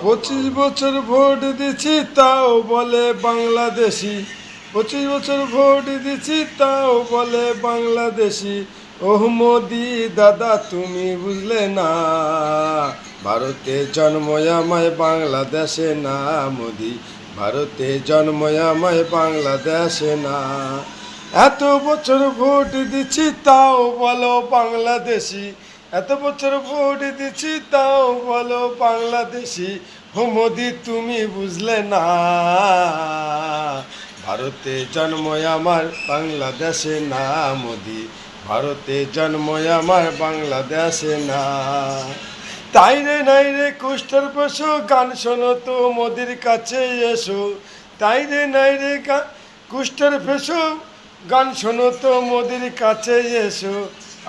25 বছর ভোট দিছি তাও বলে বাংলাদেশি, 25 বছর ভোট দিছি তাও বলে বাংলাদেশি। ওহ মোদি দাদা তুমি বুঝলে না, ভারতে জন্ম আমায় বাংলাদেশে না। মোদি ভারতে জন্ম আমায় বাংলাদেশে না। এত বছর ভোট দিছি তাও বলো বাংলাদেশি, এত বছর ভোট দিছি তাও বলো বাংলাদেশি। হো মোদি তুমি বুঝলে না, ভারতে জন্ম আমার বাংলাদেশে না। মোদি ভারতে জন্ম আমার বাংলাদেশে না। তাই রে নাই রে কুষ্ঠের পশু গান শোনো তো মোদির কাছে এসো। তাই রে নাই রে কুষ্ঠের পশু গান শোনো তো মোদির কাছে এসো।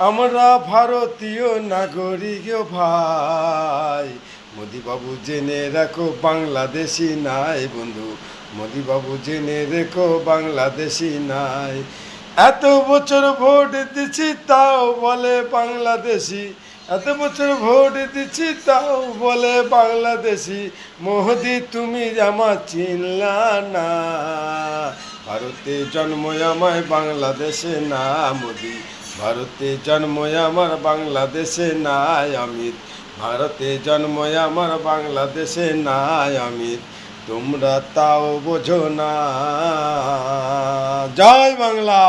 আমরা ভারতীয় নাগরিক ভাই, মোদি বাবু জেনে রাখো বাংলাদেশি নাই বন্ধু। মোদি বাবু জেনে রেখো বাংলাদেশি নাই। এত বছর ভোট দিচ্ছি তাও বলে বাংলাদেশি, এত বছর ভোট দিচ্ছি তাও বলে বাংলাদেশি। মোদি তুমি আমার চিনলা না, ভারতে জন্ম আমায় বাংলাদেশে না। মোদি ভারতে জন্ম আমার বাংলাদেশে নাই অমিত, ভারতে জন্ম আমার বাংলাদেশে নাই অমিত। তোমরা তাও বোঝো না। জয় বাংলা।